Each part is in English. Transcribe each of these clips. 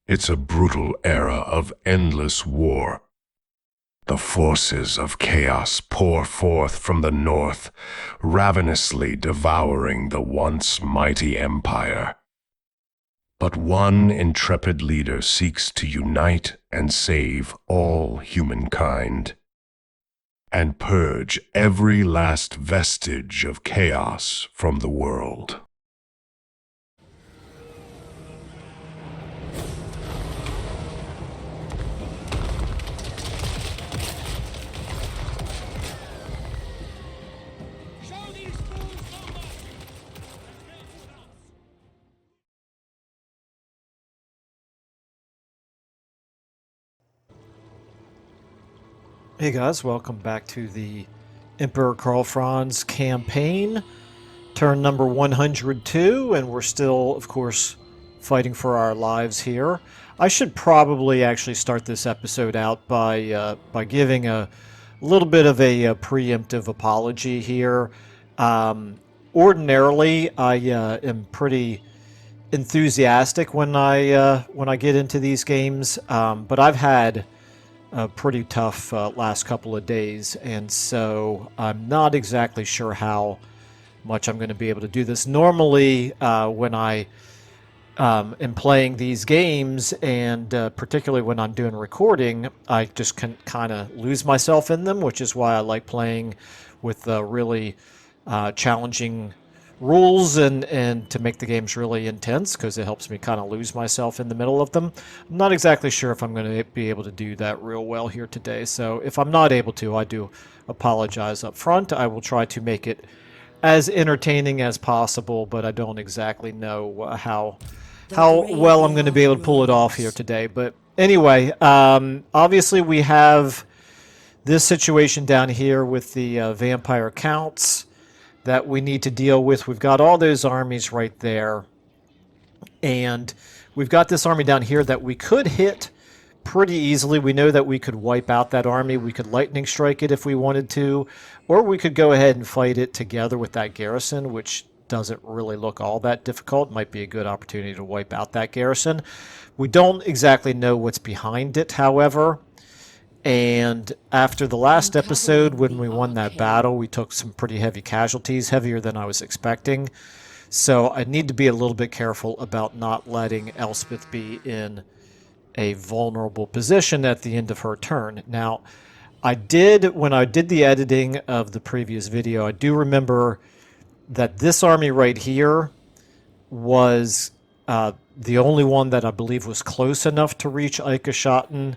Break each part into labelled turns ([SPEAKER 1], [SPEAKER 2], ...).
[SPEAKER 1] It's a brutal era of endless war. The forces of chaos pour forth from the north, ravenously devouring the once mighty empire. But one intrepid leader seeks to unite and save all humankind, and purge every last vestige of chaos from the world.
[SPEAKER 2] Hey guys, welcome back to the Emperor Karl Franz campaign, turn number 102, and we're still, of course, fighting for our lives here. I should probably actually start this episode out by giving a little bit of a preemptive apology here. Ordinarily, I am pretty enthusiastic when I get into these games, but I've had a pretty tough last couple of days, and so I'm not exactly sure how much I'm going to be able to do this. Normally, when I am playing these games, and particularly when I'm doing recording, I just can kind of lose myself in them, which is why I like playing with really challenging rules and to make the games really intense, because it helps me kind of lose myself in the middle of them. I'm not exactly sure if I'm going to be able to do that real well here today, so if I'm not able to, I do apologize up front. I will try to make it as entertaining as possible, but I don't exactly know how well I'm going to be able to pull it off here today. But anyway, obviously we have this situation down here with the vampire counts that we need to deal with. We've got all those armies right there, and we've got this army down here that we could hit pretty easily. We know that we could wipe out that army. We could lightning strike it if we wanted to, or we could go ahead and fight it together with that garrison, which doesn't really look all that difficult. Might be a good opportunity to wipe out that garrison. We don't exactly know what's behind it, however. And after the last episode, when we won that battle, we took some pretty heavy casualties, heavier than I was expecting. So I need to be a little bit careful about not letting Elspeth be in a vulnerable position at the end of her turn. Now, when I did the editing of the previous video, I do remember that this army right here was the only one that I believe was close enough to reach Eichschatten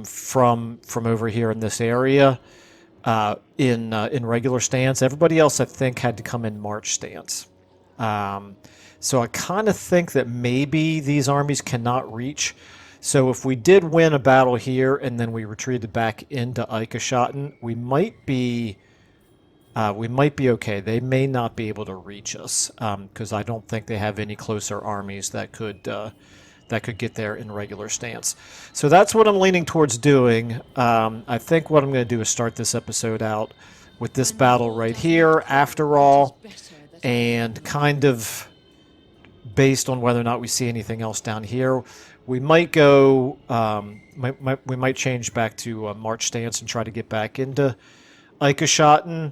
[SPEAKER 2] from over here in this area in regular stance. Everybody else, I think, had to come in March stance. So I kind of think that maybe these armies cannot reach. So if we did win a battle here and then we retreated back into Eichschatten, we might be okay. They may not be able to reach us because I don't think they have any closer armies that could get there in regular stance. So that's what I'm leaning towards doing. I think what I'm going to do is start this episode out with this battle right here, after all, and kind of based on whether or not we see anything else down here, we might go, we might change back to March stance and try to get back into Eichschatten,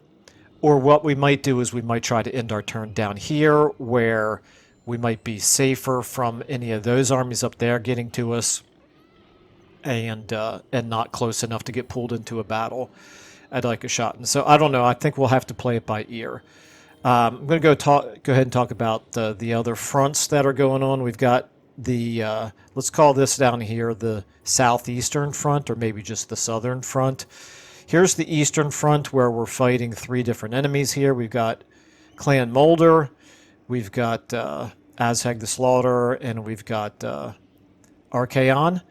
[SPEAKER 2] or what we might do is we might try to end our turn down here, where we might be safer from any of those armies up there getting to us, and not close enough to get pulled into a battle at Eichschatten. So I don't know. I think we'll have to play it by ear. I'm going to go ahead and talk about the other fronts that are going on. We've got the let's call this down here the southeastern front, or maybe just the southern front. Here's the eastern front, where we're fighting three different enemies here. We've got Clan Mulder, we've got Azheg the Slaughterer, and we've got Archaon.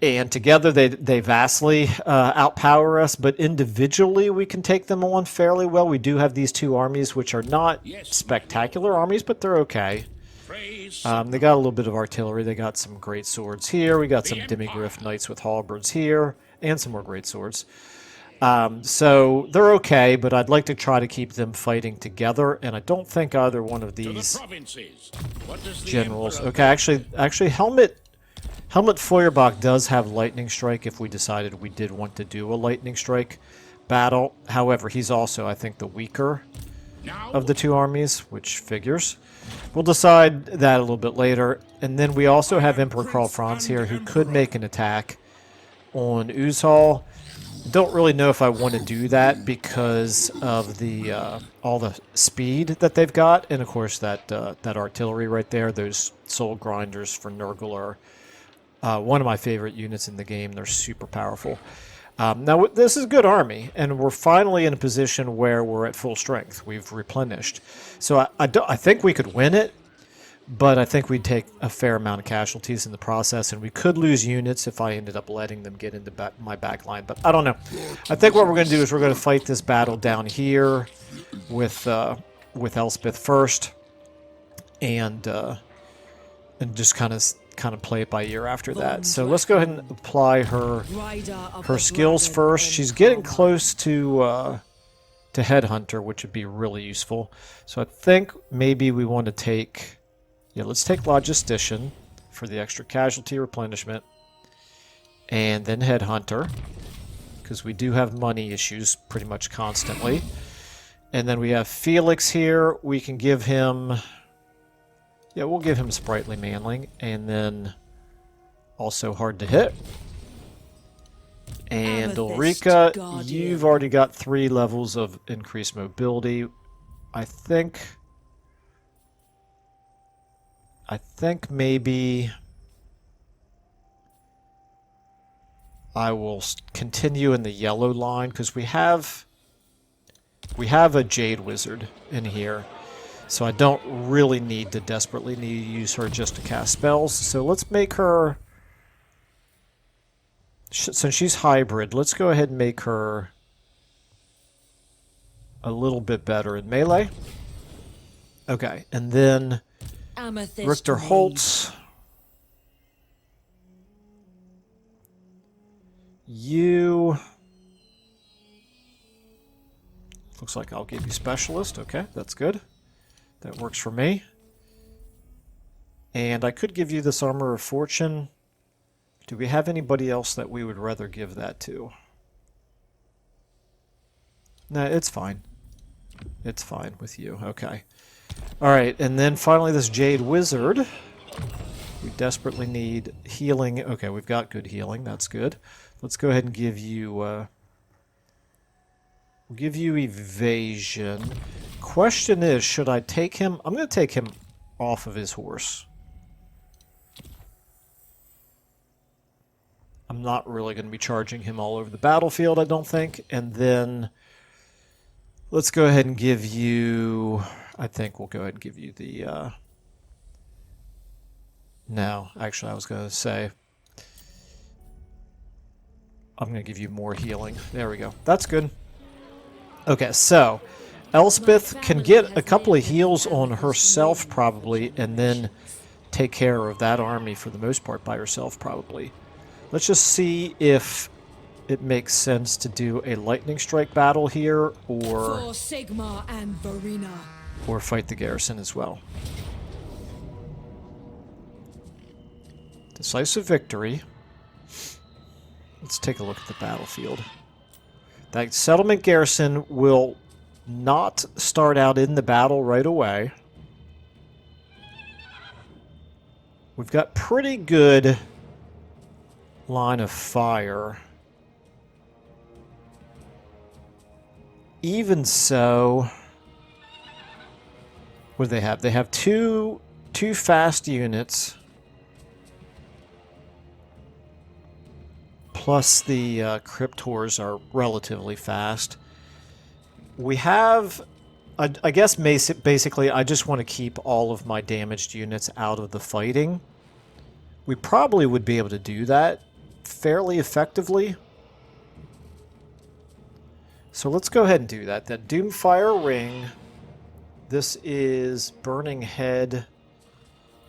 [SPEAKER 2] And together they vastly outpower us, but individually we can take them on fairly well. We do have these two armies, which are not spectacular armies, but they're okay. They got a little bit of artillery. They got some great swords here. We got some Demigriff Knights with halberds here, and some more great swords. So they're okay, but I'd like to try to keep them fighting together, and I don't think either one of these generals... Okay, actually, Helmut Feuerbach does have Lightning Strike if we decided we did want to do a Lightning Strike battle. However, he's also, I think, the weaker of the two armies, which figures. We'll decide that a little bit later. And then we also have Emperor Karl Franz here, who could make an attack on Uzhal. Don't really know if I want to do that because of the all the speed that they've got, and of course that that artillery right there, those soul grinders for Nurgle are one of my favorite units in the game. They're super powerful. Now this is a good army, and we're finally in a position where we're at full strength. We've replenished, so I think we could win it. But I think we'd take a fair amount of casualties in the process, and we could lose units if I ended up letting them get into my back line. But I don't know. I think what we're going to do is we're going to fight this battle down here with Elspeth first, and just kind of play it by ear after that. So let's go ahead and apply her skills first. She's getting close to Headhunter, which would be really useful. So I think maybe we want to take... Yeah, let's take Logistician for the extra casualty replenishment. And then Headhunter, because we do have money issues pretty much constantly. And then we have Felix here. We can give him... Yeah, we'll give him Sprightly Manling. And then also Hard to Hit. And Ulrika, you've already got 3 levels of increased mobility. I think maybe I will continue in the yellow line because we have a Jade Wizard in here, so I don't really need to desperately need to use her just to cast spells. So let's make her, since she's hybrid, let's go ahead and make her a little bit better in melee. Okay, and then Richter Holtz. You... Looks like I'll give you Specialist. Okay, that's good. That works for me. And I could give you this Armor of Fortune. Do we have anybody else that we would rather give that to? Nah, it's fine. It's fine with you. Okay. Alright, and then finally this Jade Wizard. We desperately need healing. Okay, we've got good healing. That's good. Let's go ahead and give you... we'll give you Evasion. Question is, should I take him... I'm going to take him off of his horse. I'm not really going to be charging him all over the battlefield, I don't think. And then... Let's go ahead and give you... I think we'll go ahead and give you the... No, actually I was going to say... I'm going to give you more healing. There we go. That's good. Okay, so... Elspeth can get a couple of heals on herself, probably, and then take care of that army for the most part by herself, probably. Let's just see if it makes sense to do a lightning strike battle here, or fight the garrison as well. Decisive victory. Let's take a look at the battlefield. That settlement garrison will not start out in the battle right away. We've got pretty good line of fire. Even so, what do they have? They have two fast units, plus the Cryptors are relatively fast. We have, I guess basically I just want to keep all of my damaged units out of the fighting. We probably would be able to do that fairly effectively. So let's go ahead and do that. That Doomfire Ring. This is Burning Head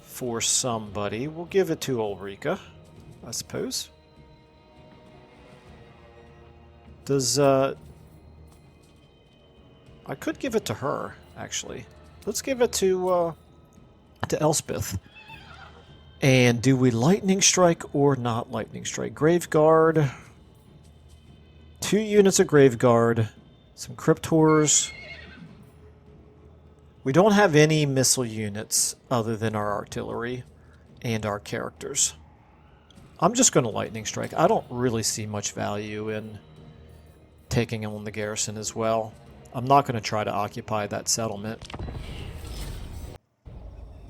[SPEAKER 2] for somebody. We'll give it to Ulrika, I suppose. Does, I could give it to her, actually. Let's give it to Elspeth. And do we lightning strike or not lightning strike? Graveguard. 2 units of Graveguard. Some Cryptors. We don't have any missile units other than our artillery and our characters. I'm just going to lightning strike. I don't really see much value in taking on the garrison as well. I'm not going to try to occupy that settlement.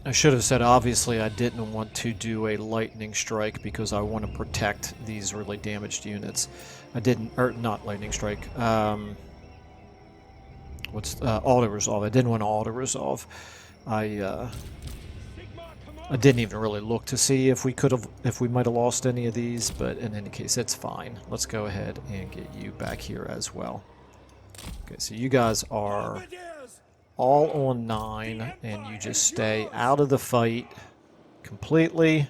[SPEAKER 2] I should have said, obviously, I didn't want to do a lightning strike because I want to protect these really damaged units. I didn't, or not lightning strike. Auto-resolve. I didn't want to auto-resolve. I didn't even really look to see if we might have lost any of these, but in any case, it's fine. Let's go ahead and get you back here as well. Okay, so you guys are all on 9, and you just stay out of the fight completely.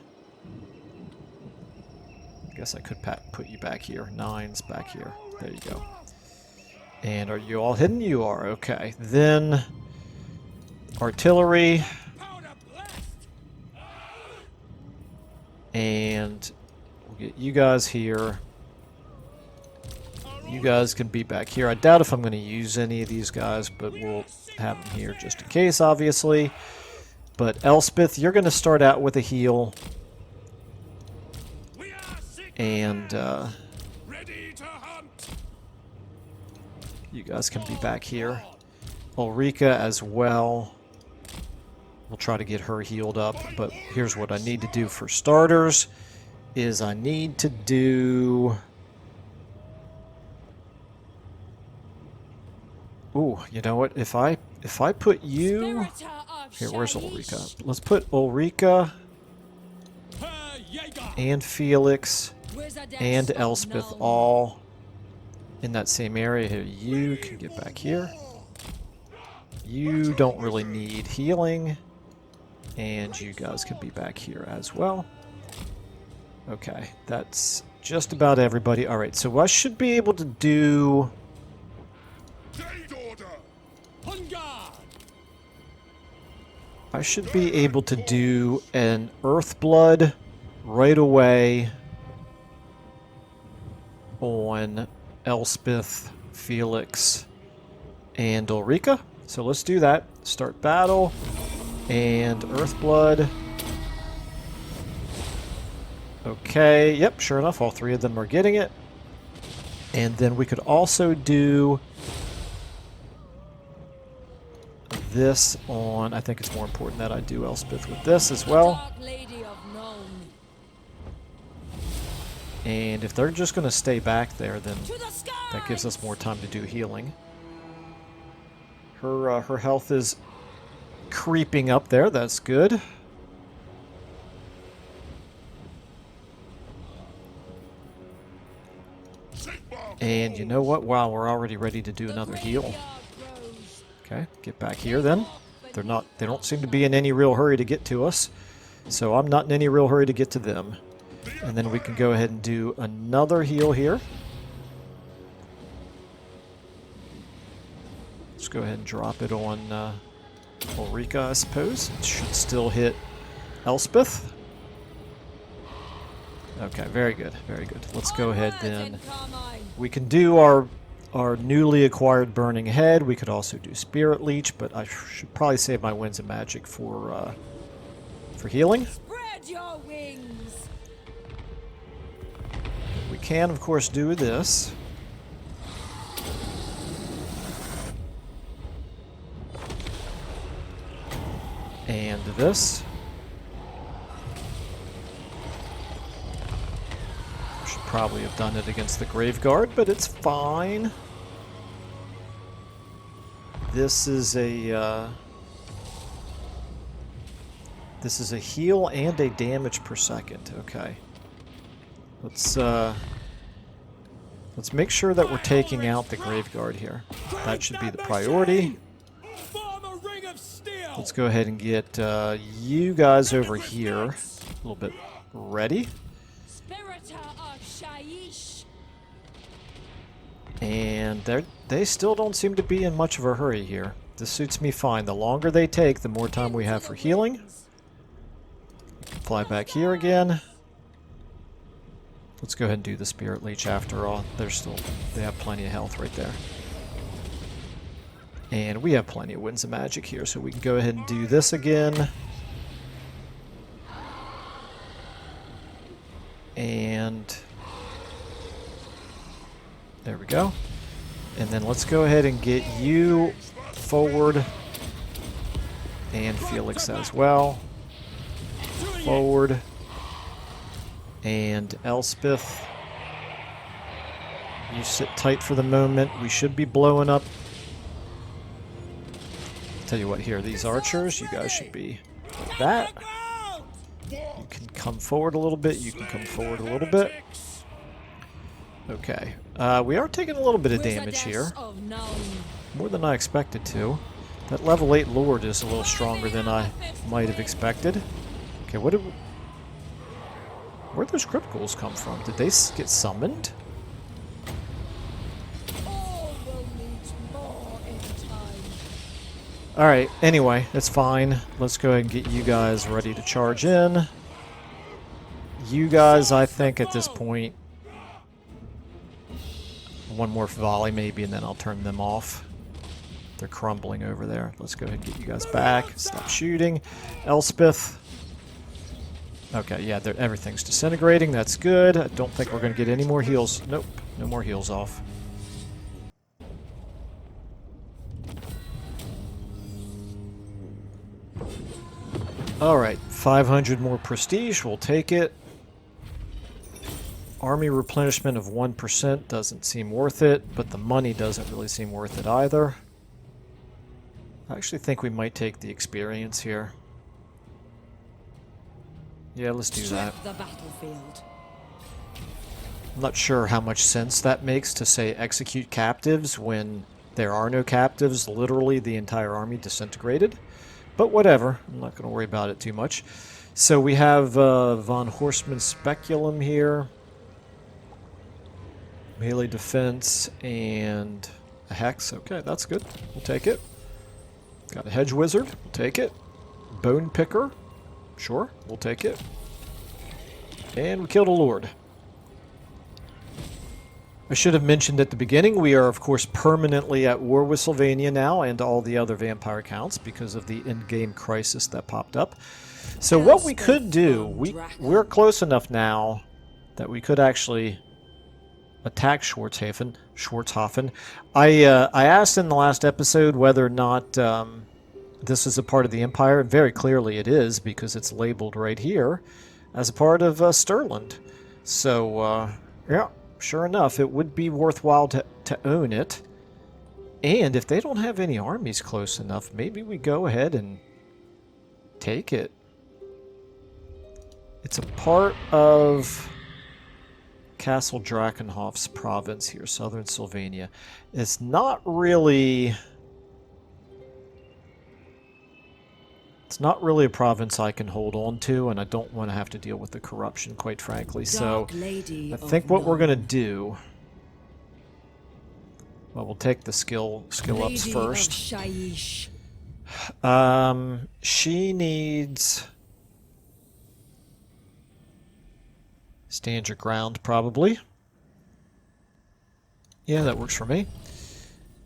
[SPEAKER 2] I guess I could put you back here. 9's back here. There you go. And are you all hidden? You are. Okay. Then artillery. And we'll get you guys here. You guys can be back here. I doubt if I'm going to use any of these guys, but we'll have them here just in case, obviously. But Elspeth, you're going to start out with a heal. And you guys can be back here. Ulrika as well. We'll try to get her healed up, but here's what I need to do for starters, is I need to do... Ooh, you know what? If I put you... Here, where's Ulrika? Let's put Ulrika and Felix and Elspeth all in that same area here. You can get back here. You don't really need healing. And you guys can be back here as well. Okay, that's just about everybody. Alright, so I should be able to do... I should be able to do an Earthblood right away on Elspeth, Felix, and Ulrika. So let's do that. Start battle. And Earthblood. Okay, yep, sure enough, all 3 of them are getting it. And then we could also do this on... I think it's more important that I do Elspeth with this as well. And if they're just going to stay back there, then that gives us more time to do healing. Her health is creeping up there. That's good. And you know what? Wow, we're already ready to do another heal. Okay, get back here then. They don't seem to be in any real hurry to get to us. So I'm not in any real hurry to get to them. And then we can go ahead and do another heal here. Let's go ahead and drop it on Ulrika, I suppose. It should still hit Elspeth. Okay, very good, very good. Let's go ahead then. We can do our newly acquired Burning Head. We could also do Spirit Leech, but I should probably save my Winds of Magic for healing.
[SPEAKER 3] Spread your wings.
[SPEAKER 2] We can, of course, do this. And this. Should probably have done it against the Graveguard, but it's fine. This is a heal and a damage per second. Okay. Let's make sure that we're taking out the Graveguard here. That should be the priority. Let's go ahead and get you guys over here a little bit ready. And they still don't seem to be in much of a hurry here. This suits me fine. The longer they take, the more time we have for healing. Fly back here again. Let's go ahead and do the Spirit Leech after all. They have plenty of health right there. And we have plenty of Winds of Magic here, so we can go ahead and do this again. And there we go. And then let's go ahead and get you forward. And Felix as well. Forward. And Elspeth. You sit tight for the moment. We should be blowing up. Tell you what, here, these archers, you guys should be like that. You can come forward a little bit. You can come forward a little bit. Okay. We are taking a little bit of damage here. More than I expected to. That level 8 Lord is a little stronger than I might have expected. Okay, where'd those criticals come from? Did they get summoned? Alright, anyway, that's fine. Let's go ahead and get you guys ready to charge in. You guys, I think at this point, one more volley maybe, and then I'll turn them off. They're crumbling over there. Let's go ahead and get you guys back. Stop shooting. Elspeth. Okay, yeah, everything's disintegrating. That's good. I don't think we're going to get any more heals. Nope, no more heals off. Alright, 500 more prestige. We'll take it. Army replenishment of 1% doesn't seem worth it, but the money doesn't really seem worth it either. I actually think we might take the experience here. Yeah, let's do that.
[SPEAKER 3] The battlefield.
[SPEAKER 2] I'm not sure how much sense that makes to say execute captives when there are no captives. Literally the entire army disintegrated. But whatever. I'm not going to worry about it too much. So we have Von Horstmann Speculum here. Melee defense and a hex. Okay, that's good. We'll take it. Got a hedge wizard. We'll take it. Bone picker. Sure, we'll take it. And we killed a lord. I should have mentioned at the beginning, we are of course permanently at war with Sylvania now and all the other vampire counts because of the in-game crisis that popped up. So what we could do, we're close enough now that we could actually attack Schwartzhofen. I asked in the last episode whether or not this is a part of the Empire, and very clearly it is because it's labeled right here as a part of Stirland. So, yeah. Sure enough, it would be worthwhile to own it. And if they don't have any armies close enough, maybe we go ahead and take it. It's a part of Castle Drakenhof's province here, southern Sylvania. It's not really... It's not really a province I can hold on to, and I don't want to have to deal with the corruption, quite frankly. So, I think what we're going to do... Well, we'll take the skill ups first. She needs... Stand your ground, probably. Yeah, that works for me.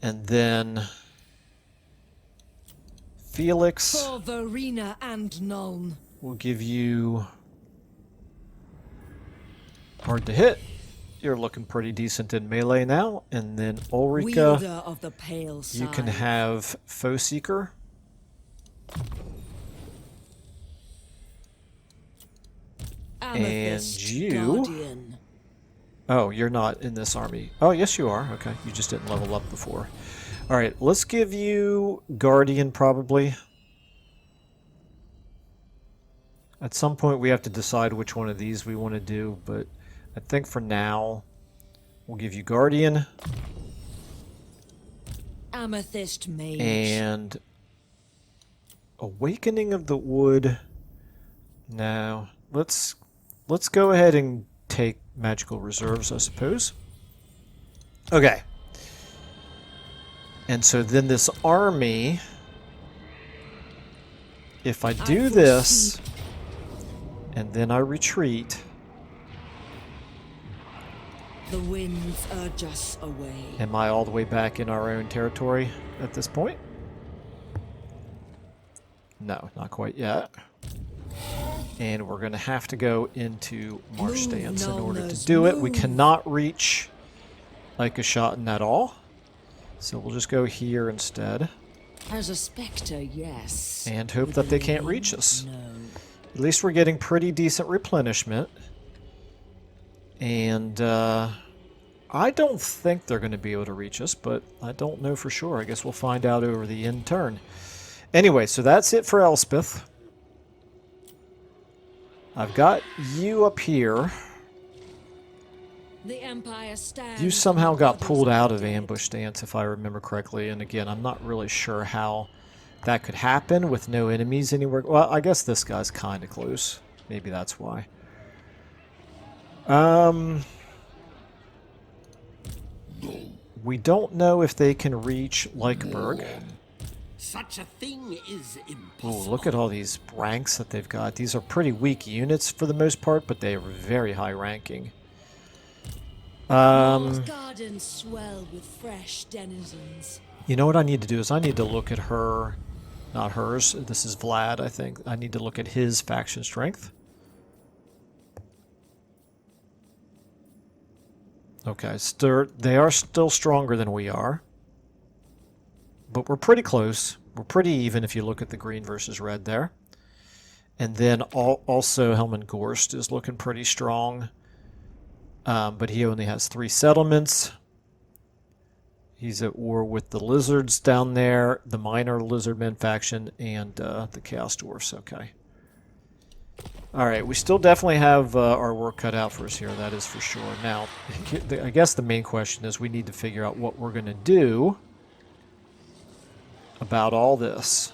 [SPEAKER 2] And then... Felix,
[SPEAKER 3] For Verena and Nuln.
[SPEAKER 2] We'll give you hard to hit. You're looking pretty decent in melee now. And then Ulrika,
[SPEAKER 3] Wielder of the pale
[SPEAKER 2] you can have Foe Seeker. And you...
[SPEAKER 3] Guardian.
[SPEAKER 2] Oh, you're not in this army. Oh, yes you are. Okay, you just didn't level up before. Alright, let's give you Guardian, probably. At some point we have to decide which one of these we want to do, but I think for now we'll give you Guardian.
[SPEAKER 3] Amethyst Mage.
[SPEAKER 2] And Awakening of the Wood. Now, let's go ahead and take Magical Reserves, I suppose. Okay. And so then this army, if I do this, and then I retreat,
[SPEAKER 3] The winds urge us away.
[SPEAKER 2] am I all the way back in our own territory at this point? No, not quite yet. And we're going to have to go into march stance in order to do it. We cannot reach Hecleas at all. So we'll just go here instead.
[SPEAKER 3] As a spectre, yes.
[SPEAKER 2] And hope
[SPEAKER 3] With
[SPEAKER 2] that they
[SPEAKER 3] a
[SPEAKER 2] can't
[SPEAKER 3] wind,
[SPEAKER 2] reach us.
[SPEAKER 3] No.
[SPEAKER 2] At least we're getting pretty decent replenishment. And I don't think they're going to be able to reach us, but I don't know for sure. I guess we'll find out over the end turn. Anyway, so that's it for Elspeth. I've got you up here.
[SPEAKER 3] The Empire stands.
[SPEAKER 2] You somehow
[SPEAKER 3] and
[SPEAKER 2] got
[SPEAKER 3] others
[SPEAKER 2] pulled out
[SPEAKER 3] are
[SPEAKER 2] of
[SPEAKER 3] dead.
[SPEAKER 2] ambush stance, if I remember correctly. And again, I'm not really sure how that could happen with no enemies anywhere. Well, I guess this guy's kind of close. Maybe that's why. We don't know if they can reach Lykeberg.
[SPEAKER 4] Such a thing is
[SPEAKER 2] Ooh,
[SPEAKER 4] impossible.
[SPEAKER 2] look at all these ranks that they've got. These are pretty weak units for the most part, but they are very high ranking.
[SPEAKER 3] War's gardens swell with fresh denizens.
[SPEAKER 2] You know what I need to do is I need to look at her, not hers. This is Vlad, I think. I need to look at his faction strength. Okay, they are still stronger than we are. But we're pretty close. We're pretty even if you look at the green versus red there. And then also Helman Gorst is looking pretty strong. But he only has 3 settlements. He's at war with the lizards down there, the minor lizardmen faction, and the Chaos Dwarfs. Okay. Alright, we still definitely have our work cut out for us here, that is for sure. Now, I guess the main question is we need to figure out what we're going to do about all this.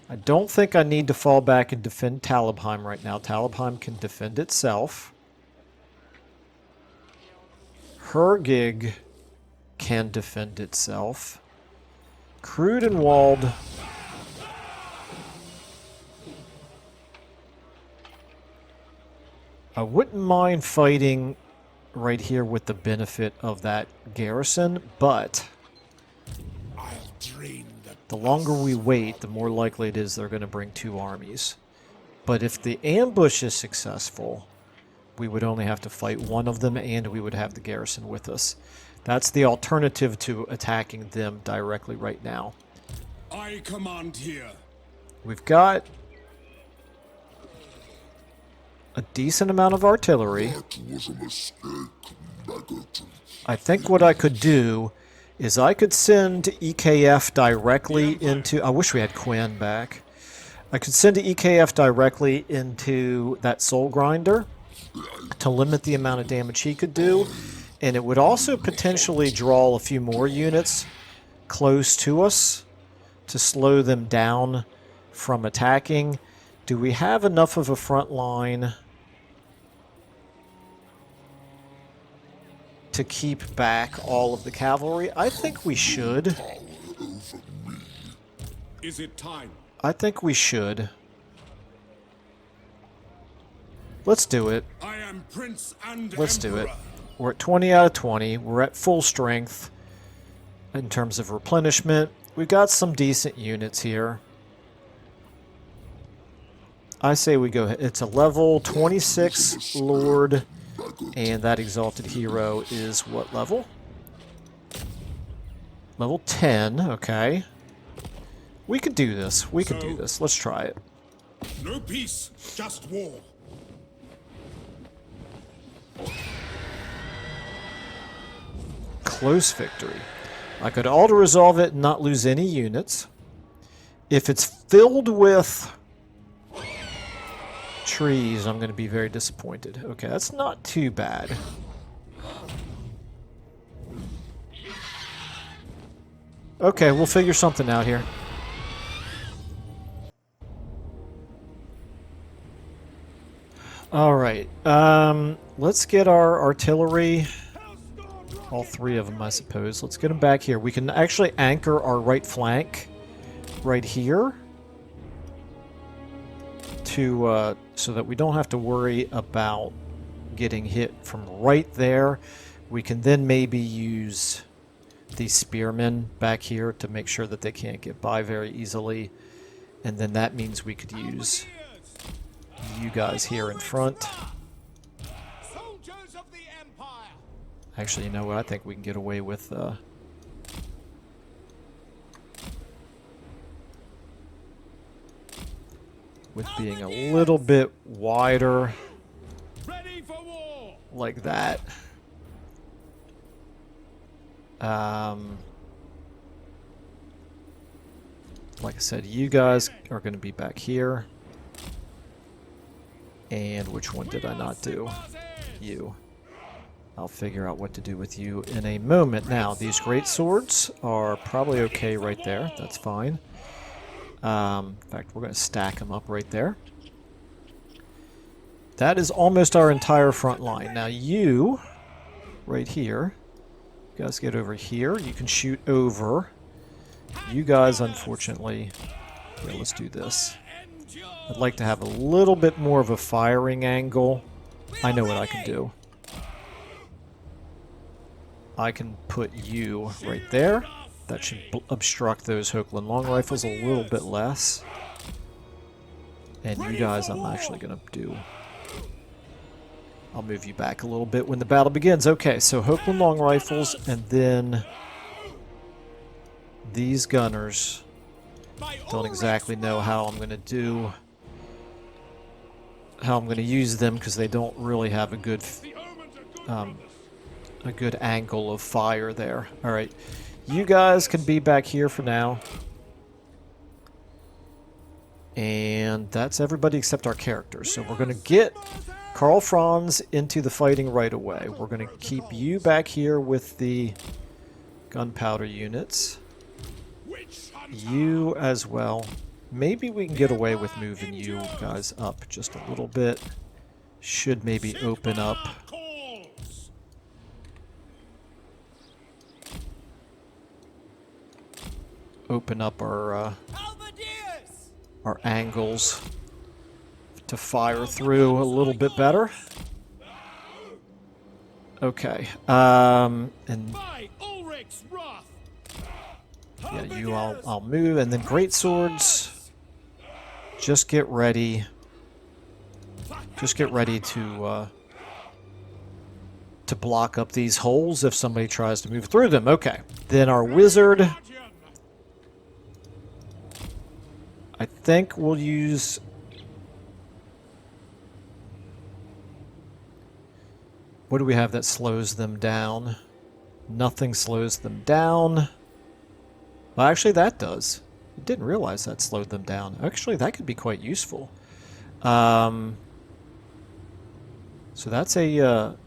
[SPEAKER 2] I don't think I need to fall back and defend Talabheim right now. Talabheim can defend itself. Hergig can defend itself. Crudenwald I wouldn't mind fighting right here with the benefit of that garrison, but
[SPEAKER 4] I'll drain
[SPEAKER 2] the longer we wait, the more likely it is they're going to bring 2 armies. But if the ambush is successful, we would only have to fight one of them and we would have the garrison with us. That's the alternative to attacking them directly right now.
[SPEAKER 4] I command here.
[SPEAKER 2] We've got a decent amount of artillery.
[SPEAKER 5] That was a mistake, negative.
[SPEAKER 2] I think what I could do is I could send EKF directly into... I wish we had Quinn back. I could send EKF directly into that Soul Grinder to limit the amount of damage he could do. And it would also potentially draw a few more units close to us to slow them down from attacking. Do we have enough of a front line to keep back all of the cavalry? I think we should.
[SPEAKER 4] Is it time?
[SPEAKER 2] I think we should. Let's do it.
[SPEAKER 4] I am Prince and
[SPEAKER 2] Let's do it.
[SPEAKER 4] Emperor.
[SPEAKER 2] We're at 20 out of 20. We're at full strength in terms of replenishment. We've got some decent units here. I say we go ahead. It's a level 26 Lord, and that Exalted Hero is what level? Level 10, okay. We could do this. We could do this. Let's try it.
[SPEAKER 4] No peace, just war.
[SPEAKER 2] Close victory. I could auto-resolve it and not lose any units. If it's filled with trees, I'm going to be very disappointed. Okay, that's not too bad. Okay, we'll figure something out here. Alright, let's get our artillery All three of them, I suppose. Let's get them back here. We can actually anchor our right flank right here to so that we don't have to worry about getting hit from right there. We can then maybe use these spearmen back here to make sure that they can't get by very easily. And then that means we could use you guys here in front. Actually, you know what? I think we can get away with being a little bit wider, like that. Like I said, you guys are going to be back here. And which one did I not do? You. I'll figure out what to do with you in a moment. Now, these great swords are probably okay right there. That's fine. In fact, we're going to stack them up right there. That is almost our entire front line. Now, you, right here, you guys get over here. You can shoot over. You guys, unfortunately, yeah, let's do this. I'd like to have a little bit more of a firing angle. I know what I can do. I can put you right there. That should obstruct those Hochland long rifles a little bit less. And you guys, I'm actually going to do... I'll move you back a little bit when the battle begins. Okay, so Hochland long rifles, and then these gunners. Don't exactly know how I'm going to do... how I'm going to use them, because they don't really have a good angle of fire there. All right, you guys can be back here for now, and that's everybody except our characters. So we're going to get Karl Franz into the fighting right away. We're going to keep you back here with the gunpowder units. You as well. Maybe we can get away with moving you guys up just a little bit. Should maybe open up. Open up our angles to fire through a little bit better. Okay. And yeah, you I'll move, and then great swords. Just get ready. Just get ready to block up these holes if somebody tries to move through them. Okay. Then our wizard. I think we'll use... What do we have that slows them down? Nothing slows them down. Well, actually, that does. I didn't realize that slowed them down. Actually, that could be quite useful. So that's a...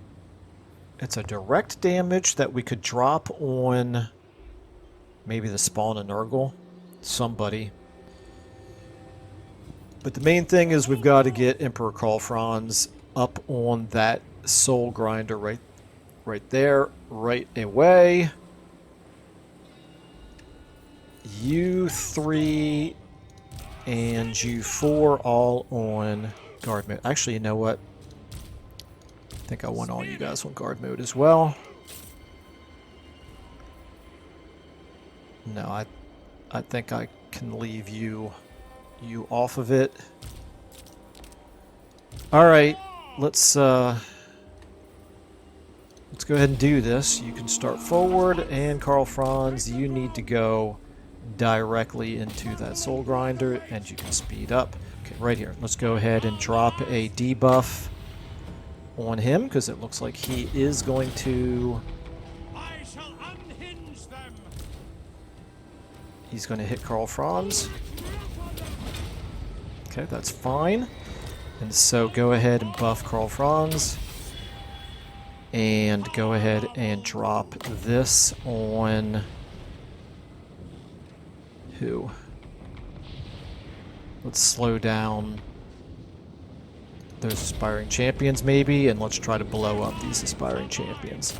[SPEAKER 2] it's a direct damage that we could drop on maybe the spawn and Nurgle. Somebody. But the main thing is we've got to get Emperor Karl Franz up on that soul grinder right there, right away. You 3 and you 4 all on guard mode. Actually, you know what? I think I want all you guys on guard mode as well. No, I think I can leave you off of it. All right, let's go ahead and do this. You can start forward, and Karl Franz, you need to go directly into that soul grinder, and you can speed up. Okay, right here. Let's go ahead and drop a debuff on him, because it looks like he is going to... He's going to hit Karl Franz. Okay, that's fine. And so go ahead and buff Karl Franz. And go ahead and drop this on... Who? Let's slow down those aspiring champions maybe, and let's try to blow up these aspiring champions.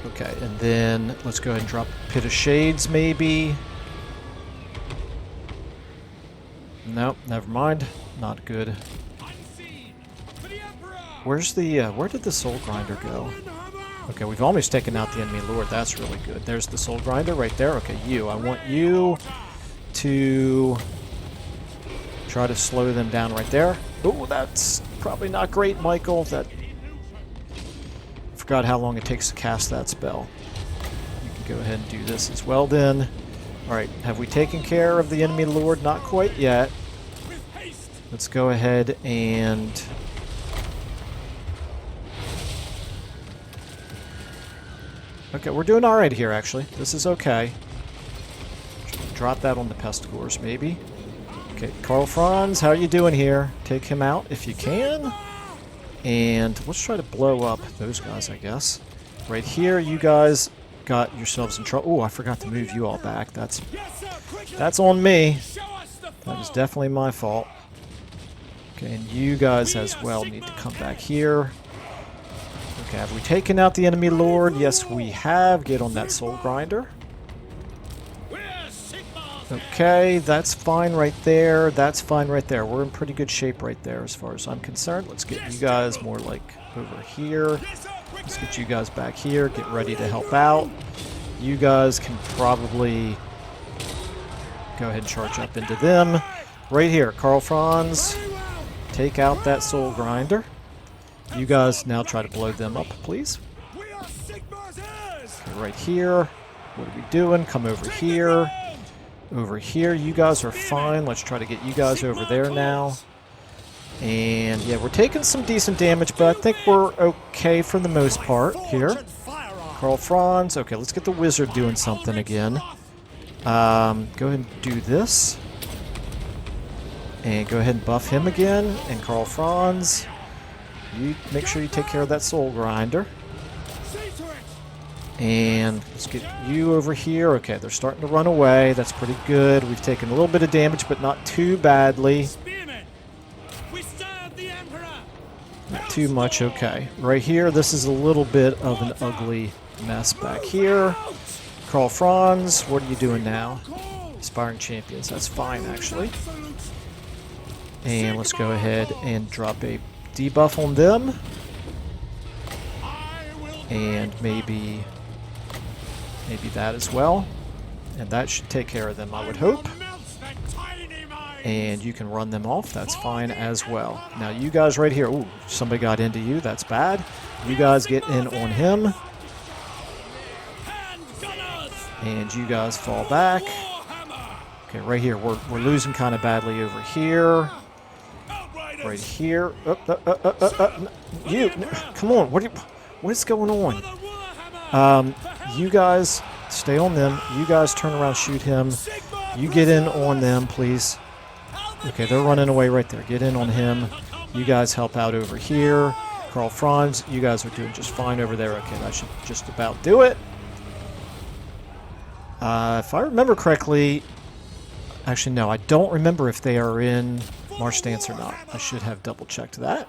[SPEAKER 2] Okay, and then let's go ahead and drop Pit of Shades, maybe. Nope, never mind. Not good. Where's the, where did the Soul Grinder go? Okay, we've almost taken out the enemy lord. That's really good. There's the Soul Grinder right there. Okay, you. I want you to try to slow them down right there. Oh, that's probably not great, Michael. That... Forgot how long it takes to cast that spell. You can go ahead and do this as well then. Alright, have we taken care of the enemy lord? Not quite yet. Let's go ahead and... Okay, we're doing alright here, actually. This is okay. Drop that on the Pesticores, maybe. Okay, Karl Franz, how are you doing here? Take him out if you can. And let's try to blow up those guys, I guess. Right here, you guys got yourselves in trouble. Oh, I forgot to move you all back. That's on me. That was definitely my fault. Okay, and you guys as well need to come back here. Okay, have we taken out the enemy lord? Yes, we have. Get on that Soul Grinder. Okay, that's fine right there. That's fine right there. We're in pretty good shape right there as far as I'm concerned. Let's get you guys more like over here. Let's get you guys back here. Get ready to help out. You guys can probably go ahead and charge up into them. Right here, Karl Franz. Take out that Soul Grinder. You guys now try to blow them up, please. Okay, right here. What are we doing? Come over here. Over here, you guys are fine. Let's try to get you guys over there now. And yeah, we're taking some decent damage, but I think we're okay for the most part here. Karl Franz. Okay, let's get the wizard doing something again. Go ahead and do this. And go ahead and buff him again. And Karl Franz, you make sure you take care of that Soul Grinder. And let's get you over here. Okay, they're starting to run away. That's pretty good. We've taken a little bit of damage, but not too badly. Not too much, okay. Right here, this is a little bit of an ugly mess back here. Karl Franz, what are you doing now? Aspiring Champions, that's fine, actually. And let's go ahead and drop a debuff on them. And maybe that as well. And that should take care of them, I would hope. And you can run them off. That's fine as well. Now you guys right here. Ooh, somebody got into you. That's bad. You guys get in on him. And you guys fall back. Okay, right here. We're losing kind of badly over here. Right here. You, come on. What is going on? You guys stay on them. You guys turn around, shoot him. You get in on them, please. Okay, they're running away right there. Get in on him. You guys help out over here. Karl Franz, you guys are doing just fine over there. Okay, that should just about do it. If I remember correctly... Actually, no, I don't remember if they are in March Stance or not. I should have double-checked that.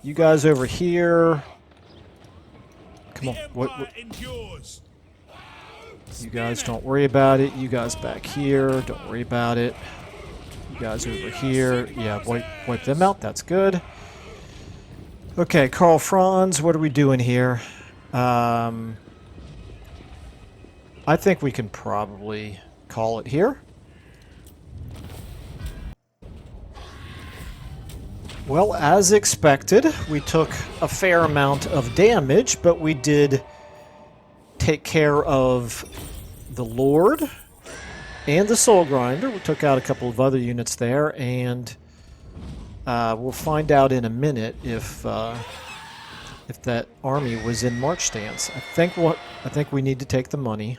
[SPEAKER 2] You guys over here... Come on. What? You guys don't worry about it. You guys back here. Don't worry about it. You guys over here. Yeah, wipe them out. That's good. Okay, Karl Franz, what are we doing here? I think we can probably call it here. Well, as expected, we took a fair amount of damage, but we did take care of the Lord and the Soul Grinder. We took out a couple of other units there, and we'll find out in a minute if that army was in march stance. I think we need to take the money.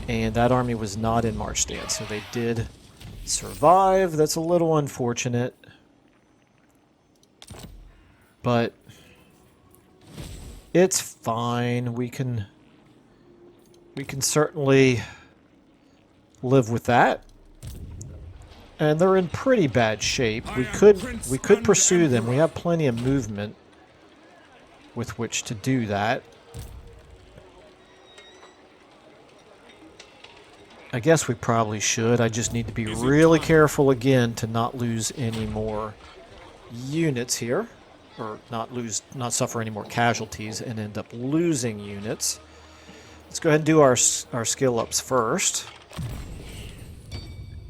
[SPEAKER 2] And that army was not in march stance, so they did survive. That's a little unfortunate. But it's fine. We can certainly live with that. And they're in pretty bad shape. We could pursue them. We have plenty of movement with which to do that. I guess we probably should. I just need to be really careful again to not lose any more units here. Or not suffer any more casualties and end up losing units. Let's go ahead and do our skill ups first.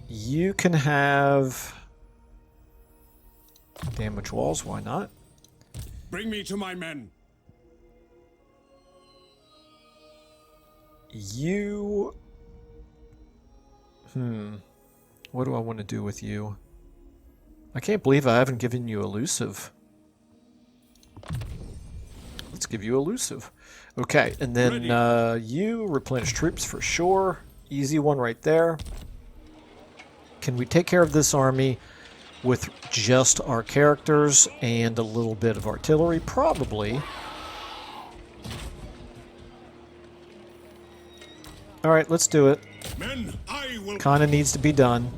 [SPEAKER 2] You can have damage walls, why not?
[SPEAKER 4] Bring me to my men.
[SPEAKER 2] You... What do I want to do with you? I can't believe I haven't given you elusive. Let's give you elusive. Okay, and then you replenish troops for sure. Easy one right there. Can we take care of this army with just our characters and a little bit of artillery? Probably. Alright, let's do it.
[SPEAKER 4] Men, I will...
[SPEAKER 2] Kind of needs to be done.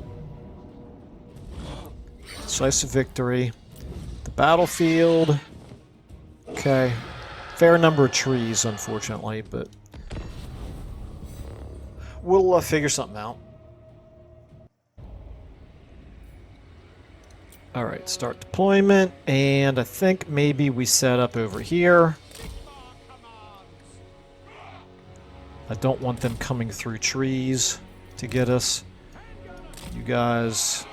[SPEAKER 2] Decisive victory. The battlefield. Okay. Fair number of trees, unfortunately, but we'll figure something out. Alright, start deployment, and I think maybe we set up over here. I don't want them coming through trees to get us. You guys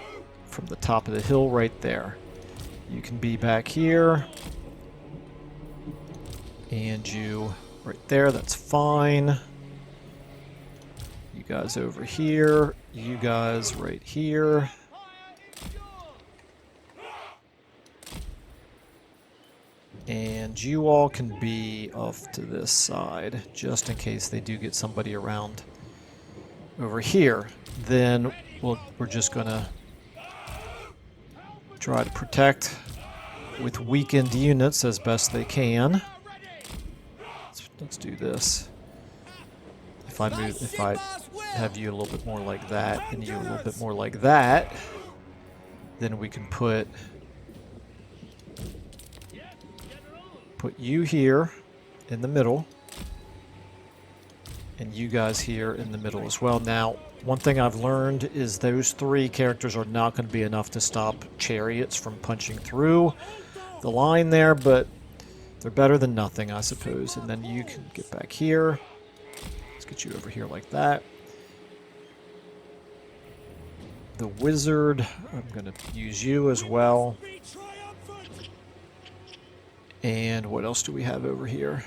[SPEAKER 2] from the top of the hill right there. You can be back here. And you right there, that's fine. You guys over here. You guys right here. And you all can be off to this side, just in case they do get somebody around over here. Then we're just gonna try to protect with weakened units as best they can. Let's do this. If I have you a little bit more like that, and you a little bit more like that, then we can put you here in the middle, and you guys here in the middle as well. Now, one thing I've learned is those three characters are not going to be enough to stop chariots from punching through the line there, but they're better than nothing, I suppose. And then you can get back here. Let's get you over here like that. The wizard, I'm going to use you as well. And what else do we have over here?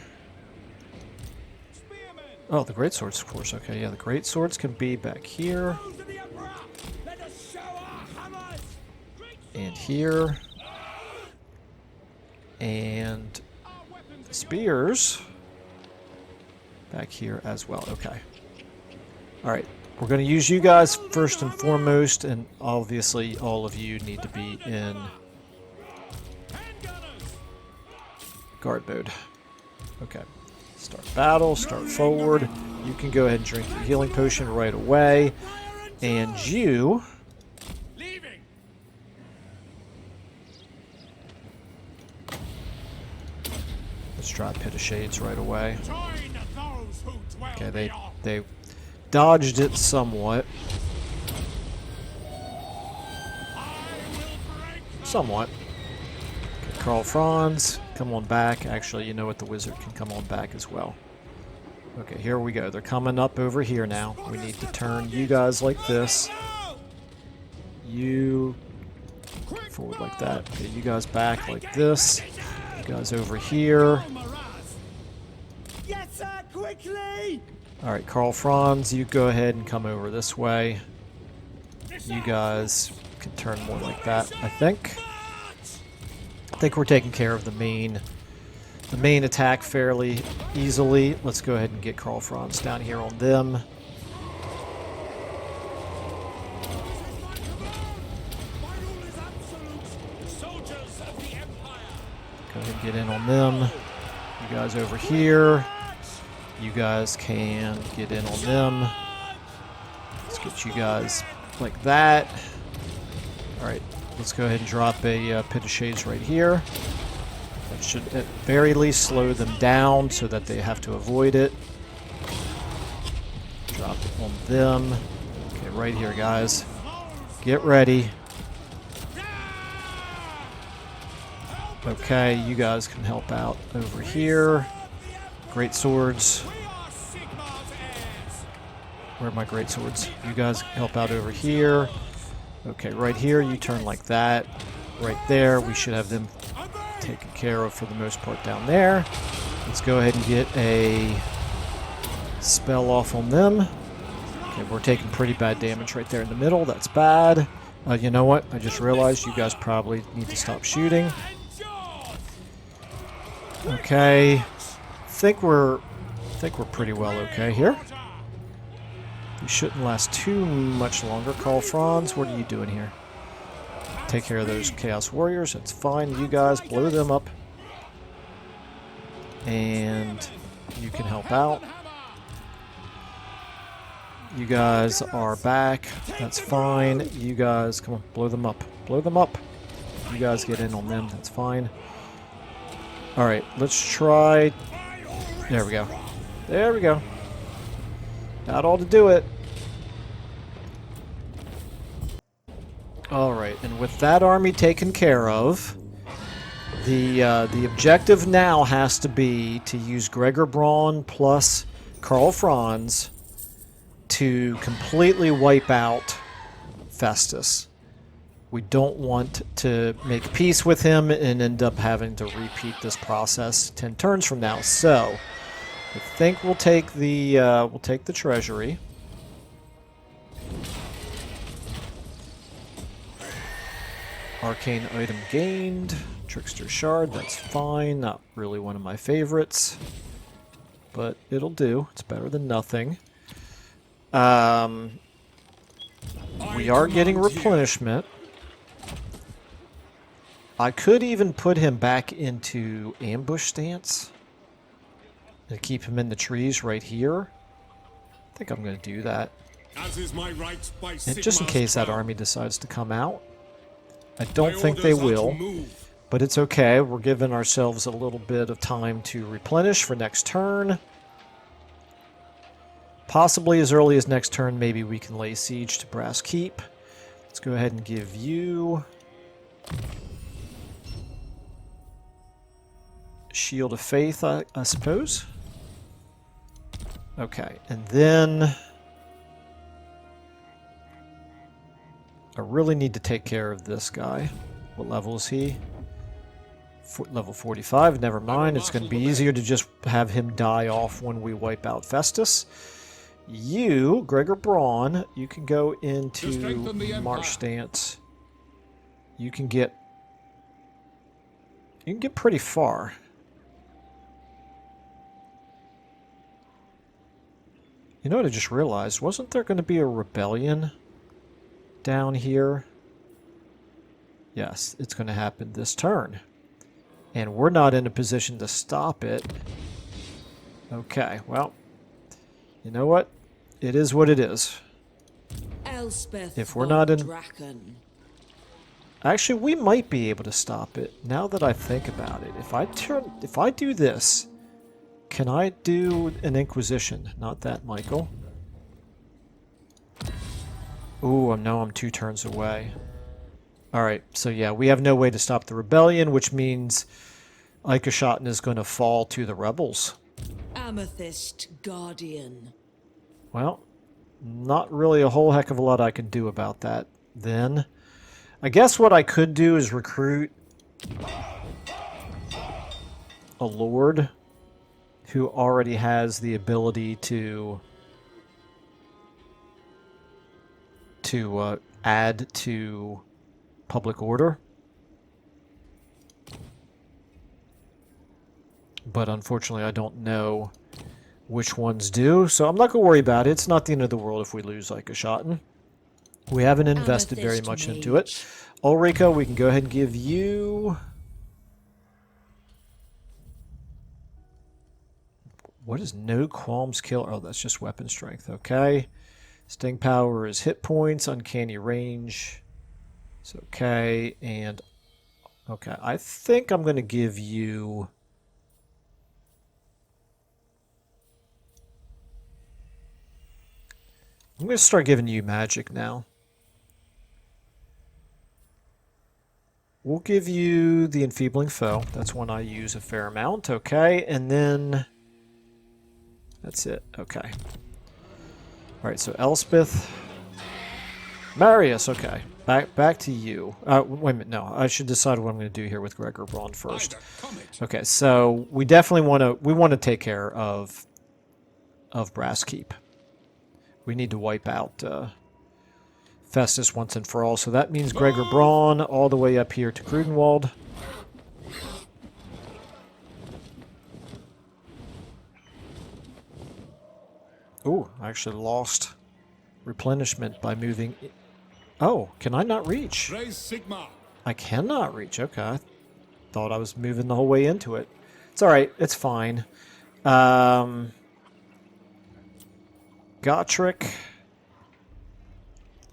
[SPEAKER 2] Oh, the greatswords, of course. Okay, yeah, the greatswords can be back here. And here. And the spears back here as well. Okay. Alright, we're going to use you guys first and foremost, and obviously all of you need to be in guard mode. Okay. Start battle, start forward. You can go ahead and drink your healing potion right away. And you... let's try Pit of Shades right away. Okay, they dodged it somewhat. Somewhat. Okay, Karl, Franz, come on back. Actually, you know what? The wizard can come on back as well. Okay, here we go. They're coming up over here now. We need to turn you guys like this. You forward like that. Okay, you guys back like this. You guys over here.
[SPEAKER 3] quickly!
[SPEAKER 2] Alright, Karl, Franz, you go ahead and come over this way. You guys can turn more like that, I think. I think we're taking care of the main attack fairly easily. Let's go ahead and get Karl, Franz down here on them. Go ahead and get in on them. You guys over here. You guys can get in on them. Let's get you guys like that. Alright, let's go ahead and drop a Pit of Shades right here. That should at very least slow them down so that they have to avoid it. Drop it on them. Okay, right here, guys. Get ready. Okay, you guys can help out over here. Great swords. Where are my great swords? You guys help out over here. Okay, right here, you turn like that. Right there, we should have them taken care of for the most part down there. Let's go ahead and get a spell off on them. Okay, we're taking pretty bad damage right there in the middle. That's bad. You know what? I just realized you guys probably need to stop shooting. Okay. I think we're pretty well okay here. You shouldn't last too much longer. Karl, Franz, what are you doing here? Take care of those Chaos Warriors. That's fine. You guys blow them up. And you can help out. You guys are back. That's fine. You guys, come on, blow them up. Blow them up. You guys get in on them. That's fine. Alright, let's try... There we go. There we go. That ought to do it. Alright, and with that army taken care of, the objective now has to be to use Gregor Braun plus Karl Franz to completely wipe out Festus. We don't want to make peace with him and end up having to repeat this process 10 turns from now. So, I think we'll take the treasury. Arcane item gained. Trickster shard, that's fine. Not really one of my favorites. But it'll do. It's better than nothing. We are getting replenishment. I could even put him back into ambush stance. And keep him in the trees right here. I think I'm going to do that.
[SPEAKER 4] As is my right by
[SPEAKER 2] And just in
[SPEAKER 4] Sigmar's
[SPEAKER 2] case that
[SPEAKER 4] crown.
[SPEAKER 2] army decides to come out. I don't
[SPEAKER 4] My
[SPEAKER 2] think they
[SPEAKER 4] orders are to
[SPEAKER 2] will.
[SPEAKER 4] move.
[SPEAKER 2] But it's okay. We're giving ourselves a little bit of time to replenish for next turn. Possibly as early as next turn, maybe we can lay siege to Brass Keep. Let's go ahead and give you... Shield of Faith, I suppose. Okay, and then... I really need to take care of this guy. What level is he? Level 45, never mind. It's going to be easier to just have him die off when we wipe out Festus. You, Gregor Braun, you can go into March stance. You can get pretty far. You know what I just realized? Wasn't there going to be a rebellion down here? Yes, it's going to happen this turn. And we're not in a position to stop it. Okay, well, you know what? It is what it is.
[SPEAKER 3] Elspeth
[SPEAKER 2] If we're not in...
[SPEAKER 3] Draken.
[SPEAKER 2] Actually, we might be able to stop it, now that I think about it. If I do this, can I do an Inquisition? Not that, Michael. Ooh, no, I'm 2 turns away. Alright, so yeah, we have no way to stop the rebellion, which means Eikeshotten is going to fall to the rebels.
[SPEAKER 3] Amethyst Guardian.
[SPEAKER 2] Well, not really a whole heck of a lot I can do about that then. I guess what I could do is recruit a lord who already has the ability to add to public order. But unfortunately, I don't know which ones do, so I'm not going to worry about it. It's not the end of the world if we lose like a Schotten. We haven't invested very much into it. Ulrika, we can go ahead and give you... What is no qualms kill? Oh, that's just weapon strength. Okay. Sting power is hit points. Uncanny range. It's okay. And okay, I think I'm going to give you... I'm going to start giving you magic now. We'll give you the Enfeebling Foe. That's one I use a fair amount. Okay, and then... That's it. Okay. Alright, so Elspeth. Marius, okay. Back to you. Wait a minute, no. I should decide what I'm going to do here with Gregor Braun first. Okay, so we definitely want to take care of Brass Keep. We need to wipe out Festus once and for all. So that means Gregor Braun all the way up here to Krudenwald. Ooh, I actually lost replenishment by moving... Oh, can I not reach? I cannot reach. Okay. I thought I was moving the whole way into it. It's alright. It's fine. Gotrek.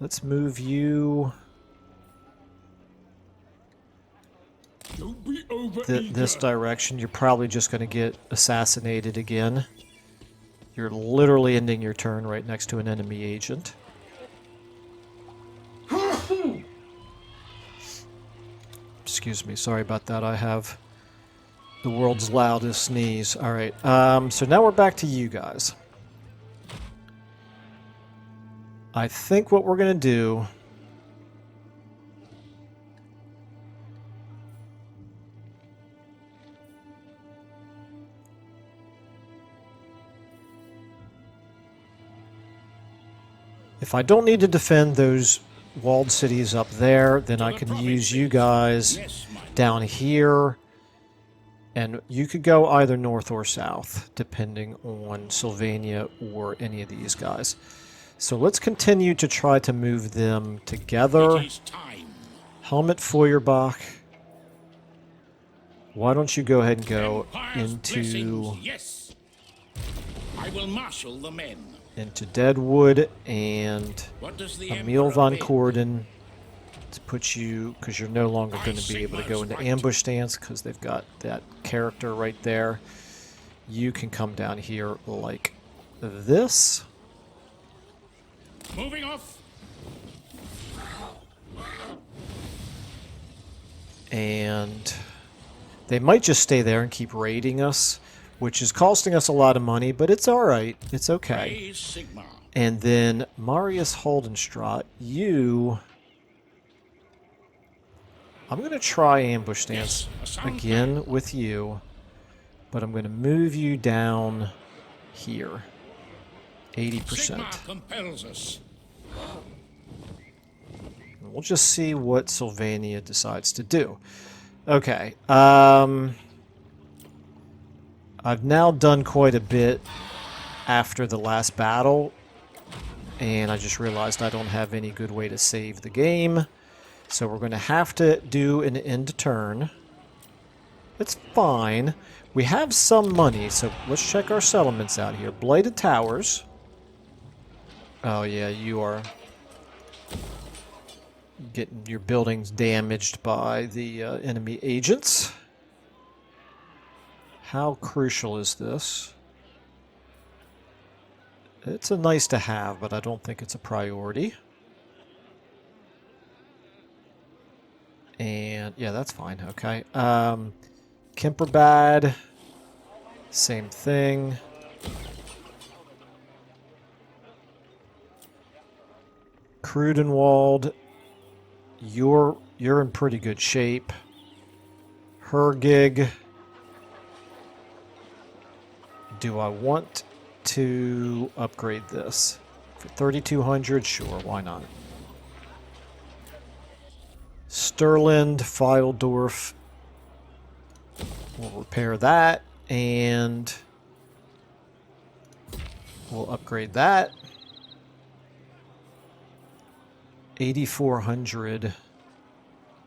[SPEAKER 2] Let's move you... this direction. You're probably just going to get assassinated again. You're literally ending your turn right next to an enemy agent. Excuse me, sorry about that. I have the world's loudest sneeze. Alright, so now we're back to you guys. I think what we're going to do... If I don't need to defend those walled cities up there, then I can use you guys down here. And you could go either north or south, depending on Sylvania or any of these guys. So let's continue to try to move them together. Helmut Feuerbach. Why don't you go ahead and go into...
[SPEAKER 6] Yes. I will marshal the men.
[SPEAKER 2] Into Deadwood and Emil von Corden to put you, because you're no longer going to be able to go into ambush stance because they've got that character right there. You can come down here like this.
[SPEAKER 6] Moving off.
[SPEAKER 2] And they might just stay there and keep raiding us, which is costing us a lot of money, but it's alright. It's okay. And then Marius Holdenstraat, you... I'm going to try ambush stance again with you, but I'm going to move you down here. 80%. And we'll just see what Sylvania decides to do. Okay. I've now done quite a bit after the last battle, and I just realized I don't have any good way to save the game. So we're going to have to do an end turn. It's fine. We have some money, so let's check our settlements out here. Blighted Towers. Oh yeah, you are getting your buildings damaged by the enemy agents. How crucial is this? It's a nice to have, but I don't think it's a priority. And yeah, that's fine. Okay. Kemperbad. Same thing. Krudenwald. You're in pretty good shape. Hergig. do I want to upgrade this? For 3,200? Sure, why not? Stirland, Fildorf. We'll repair that, and we'll upgrade that. 8,400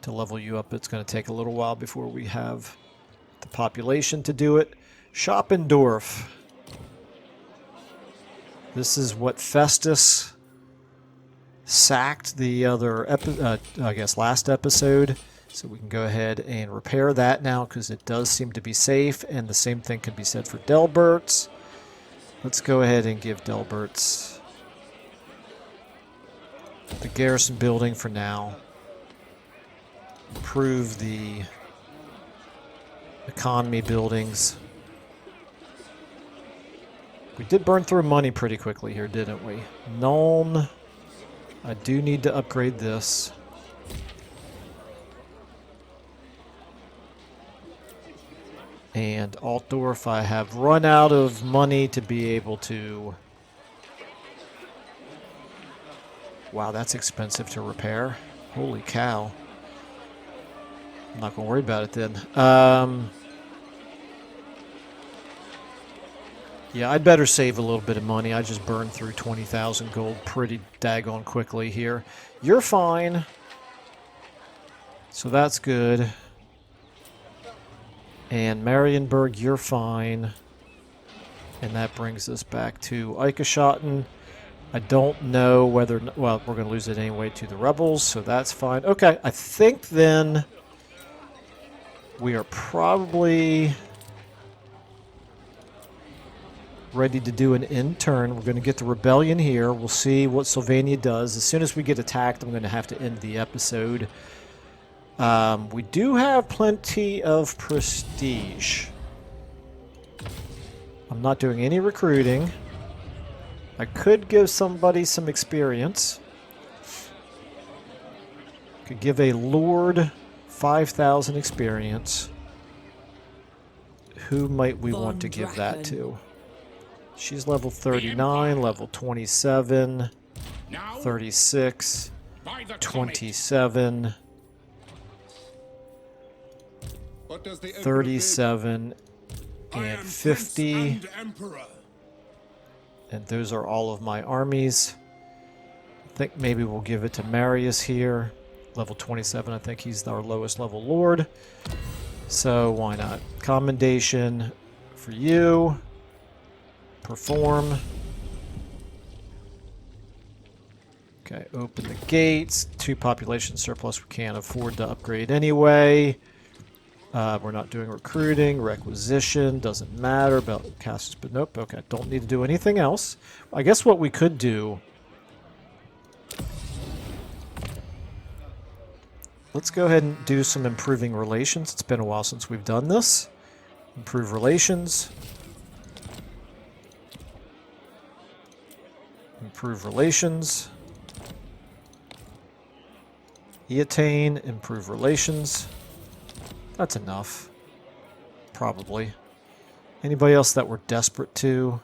[SPEAKER 2] to level you up. It's going to take a little while before we have the population to do it. Schoppendorf. This is what Festus sacked the other, I guess, last episode. So we can go ahead and repair that now because it does seem to be safe. And the same thing can be said for Delberts. Let's go ahead and give Delberts the garrison building for now. Improve the economy buildings. We did burn through money pretty quickly here, didn't we? Nuln. I do need to upgrade this. And Altdorf, I have run out of money to be able to... Wow, that's expensive to repair. Holy cow. I'm not going to worry about it then. Yeah, I'd better save a little bit of money. I just burned through 20,000 gold pretty daggone quickly here. You're fine. So that's good. And Marienburg, you're fine. And that brings us back to Eichschotten. I don't know whether... Well, we're going to lose it anyway to the rebels, so that's fine. Okay, I think then we are probably ready to do an end turn. We're going to get the rebellion here. We'll see what Sylvania does. As soon as we get attacked, I'm going to have to end the episode. We do have plenty of prestige. I'm not doing any recruiting. I could give somebody some experience. Could give a lord 5,000 experience. Who might we want to give that to? She's level 39, level 27, 36, 27, 37, and 50. And those are all of my armies. I think maybe we'll give it to Marius here. Level 27, I think he's our lowest level lord. So why not? Commendation for you. Perform. Okay, open the gates. 2 population surplus we can't afford to upgrade anyway. We're not doing recruiting, requisition, doesn't matter about castles, but nope, okay, don't need to do anything else. I guess what we could do... Let's go ahead and do some improving relations. It's been a while since we've done this. Improve relations. Improve relations. Eatane, improve relations. That's enough. Probably. Anybody else that we're desperate to?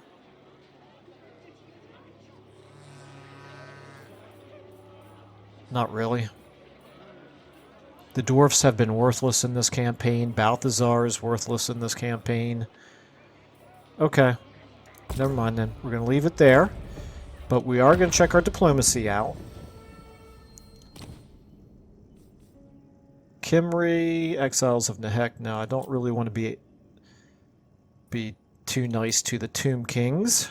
[SPEAKER 2] Not really. The dwarfs have been worthless in this campaign. Balthazar is worthless in this campaign. Okay. Never mind then. We're going to leave it there. But we are going to check our diplomacy out. Kimry, Exiles of Nehek. No, I don't really want to be too nice to the Tomb Kings.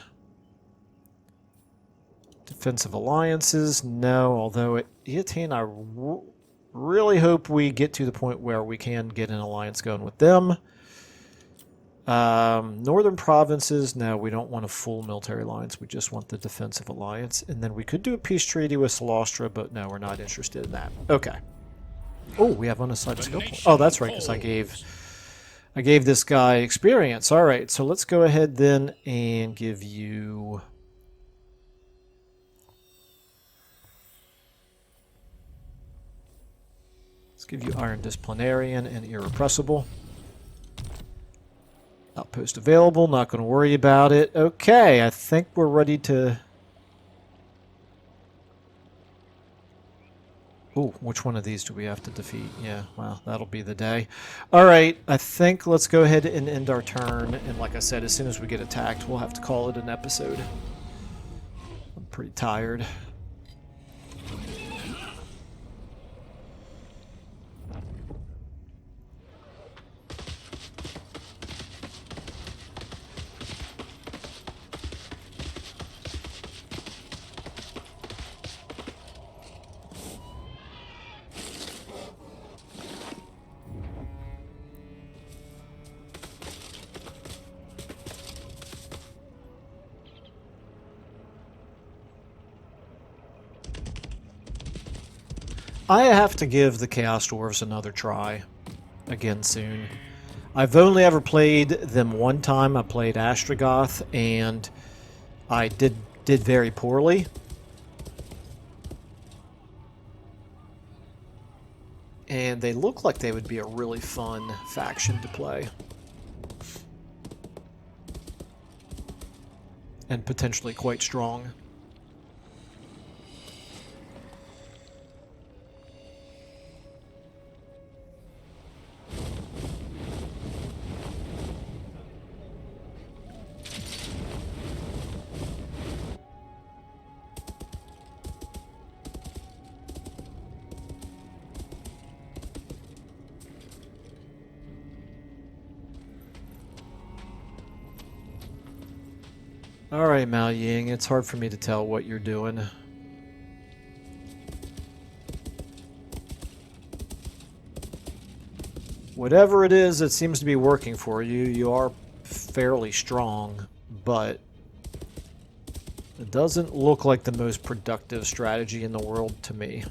[SPEAKER 2] Defensive alliances. No, although Eatane, I really hope we get to the point where we can get an alliance going with them. Northern provinces, no, we don't want a full military alliance. We just want the defensive alliance. And then we could do a peace treaty with Salostra, but no, we're not interested in that. Okay. Oh, we have unassigned skill point. Oh, that's right, because I gave this guy experience. All right, so let's go ahead then and give you... Let's give you Iron Disciplinarian and Irrepressible. Outpost available, not going to worry about it. Okay, I think we're ready to... Ooh, which one of these do we have to defeat? Yeah, well, that'll be the day. All right, I think let's go ahead and end our turn. And like I said, as soon as we get attacked, we'll have to call it an episode. I'm pretty tired. I have to give the Chaos Dwarves another try again soon. I've only ever played them one time. I played Astrogoth, and I did very poorly. And they look like they would be a really fun faction to play. And potentially quite strong. Alright, Mao Ying, it's hard for me to tell what you're doing. Whatever it is that seems to be working for you, you are fairly strong, but it doesn't look like the most productive strategy in the world to me.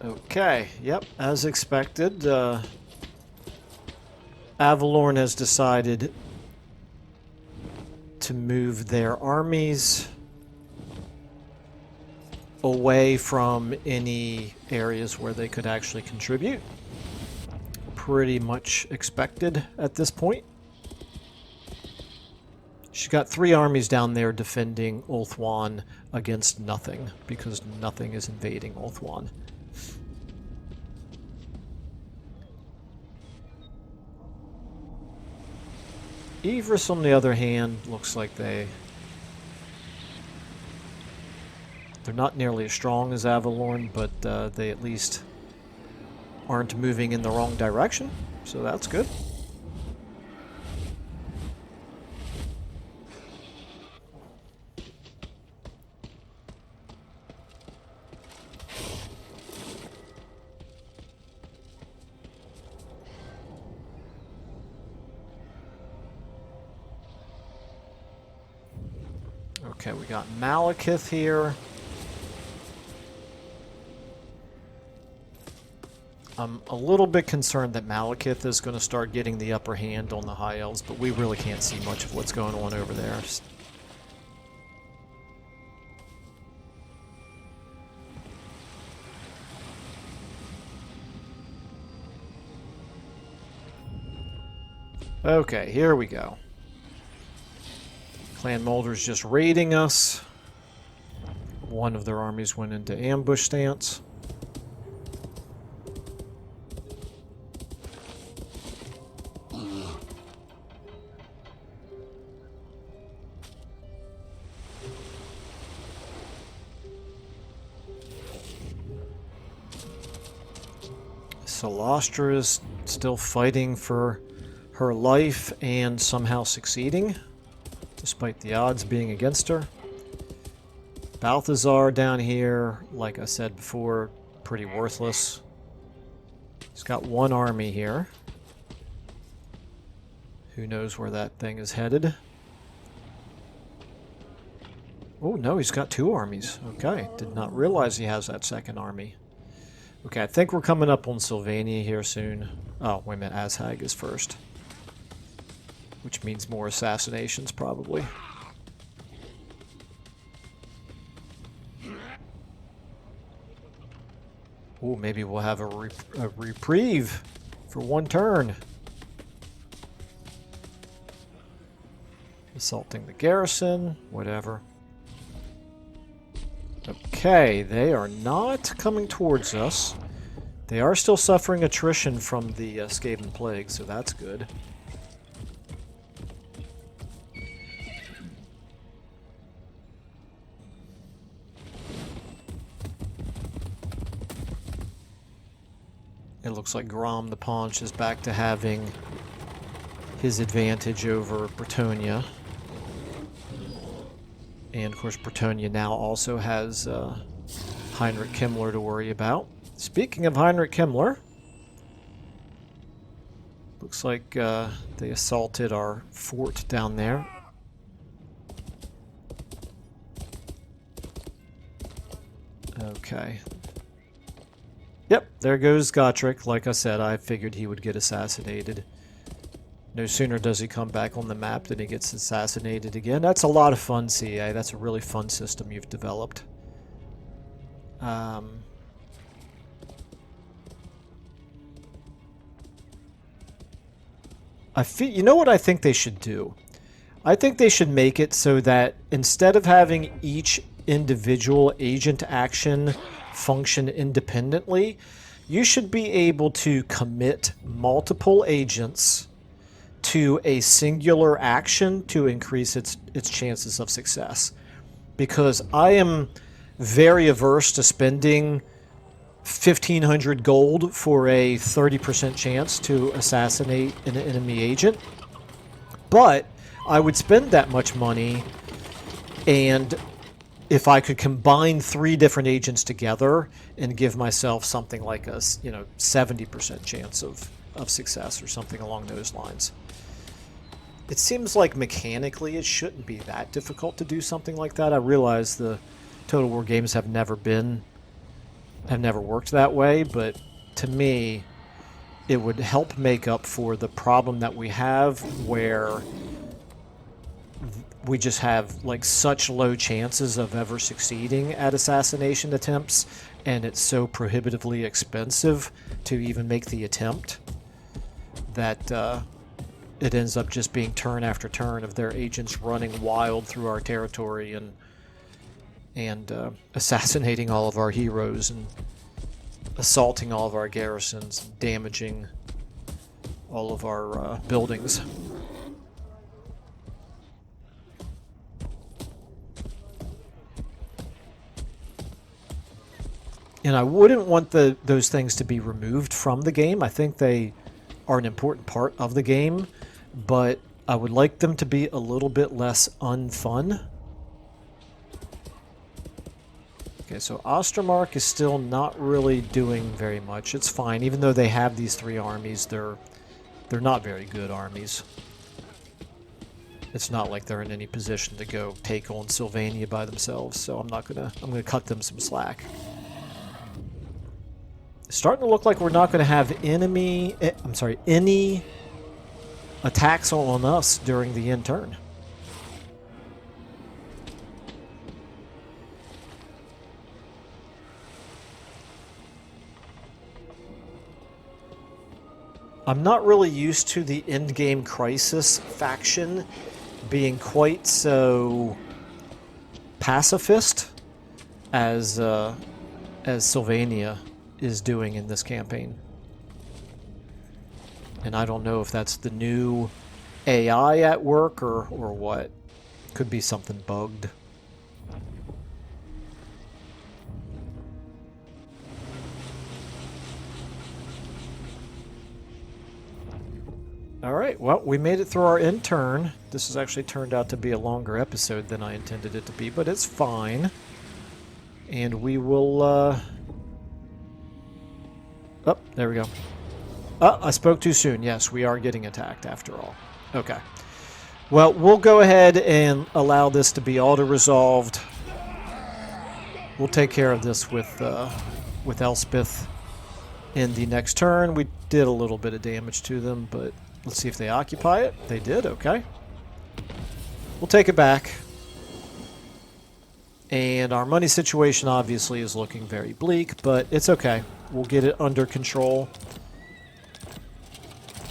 [SPEAKER 2] Okay, yep, as expected, Avalorn has decided to move their armies away from any areas where they could actually contribute. Pretty much expected at this point. She's got 3 armies down there defending Ulthuan against nothing, because nothing is invading Ulthuan. Everus, on the other hand, looks like they're not nearly as strong as Avalorn, but they at least aren't moving in the wrong direction, so that's good. Okay, we got Malekith here. I'm a little bit concerned that Malekith is going to start getting the upper hand on the High Elves, but we really can't see much of what's going on over there. Okay, here we go. Clan Moldr's just raiding us. One of their armies went into ambush stance. Celostra is still fighting for her life and somehow succeeding, despite the odds being against her. Balthazar down here, like I said before, pretty worthless. He's got one army here. Who knows where that thing is headed? Oh no, he's got two armies. Okay, did not realize he has that second army. Okay, I think we're coming up on Sylvania here soon. Oh, wait a minute, Ashag is first. Which means more assassinations, probably. Oh, maybe we'll have a reprieve for one turn. Assaulting the garrison, whatever. Okay, they are not coming towards us. They are still suffering attrition from the Skaven Plague, so that's good. It looks like Grom the Paunch is back to having his advantage over Bretonia. And of course, Bretonia now also has Heinrich Himmler to worry about. Speaking of Heinrich Himmler, looks like they assaulted our fort down there. Okay. Yep, there goes Gotrek. Like I said, I figured he would get assassinated. No sooner does he come back on the map than he gets assassinated again. That's a lot of fun, CA. That's a really fun system you've developed. You know what I think they should do? I think they should make it so that instead of having each individual agent action function independently, you should be able to commit multiple agents to a singular action to increase its chances of success. Because I am very averse to spending 1,500 gold for a 30% chance to assassinate an enemy agent. But I would spend that much money, and if I could combine 3 different agents together and give myself something like a 70% chance of success or something along those lines. It seems like mechanically it shouldn't be that difficult to do something like that. I realize the Total War games have never worked that way, but to me it would help make up for the problem that we have where we just have like such low chances of ever succeeding at assassination attempts, and it's so prohibitively expensive to even make the attempt that it ends up just being turn after turn of their agents running wild through our territory and assassinating all of our heroes and assaulting all of our garrisons, damaging all of our buildings. And I wouldn't want those things to be removed from the game. I think they are an important part of the game, but I would like them to be a little bit less unfun. Okay, so Ostermark is still not really doing very much. It's fine, even though they have these 3 armies, they're not very good armies. It's not like they're in any position to go take on Sylvania by themselves, so I'm gonna cut them some slack. It's starting to look like we're not going to have any attacks on us during the end turn. I'm not really used to the endgame crisis faction being quite so pacifist. as Sylvania is doing in this campaign. And I don't know if that's the new AI at work or what. Could be something bugged. Alright, well, we made it through our end turn. This has actually turned out to be a longer episode than I intended it to be, but it's fine. And we will, Oh, there we go. Oh, I spoke too soon. Yes, we are getting attacked after all. Okay. Well, we'll go ahead and allow this to be auto-resolved. We'll take care of this with Elspeth in the next turn. We did a little bit of damage to them, but let's see if they occupy it. They did, okay. We'll take it back. And our money situation obviously is looking very bleak, but it's okay. We'll get it under control.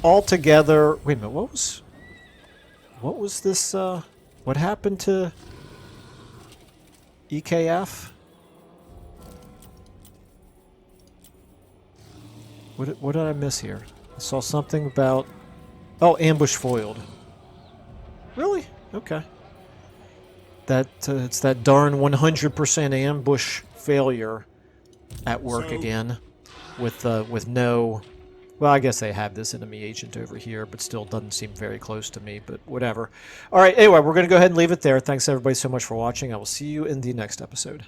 [SPEAKER 2] Altogether, wait a minute, what was this, what happened to EKF? What did I miss here? I saw something about, oh, ambush foiled. Really? Okay. That it's that darn 100% ambush failure at work again, with no. Well, I guess they have this enemy agent over here, but still doesn't seem very close to me. But whatever. All right. Anyway, we're going to go ahead and leave it there. Thanks everybody so much for watching. I will see you in the next episode.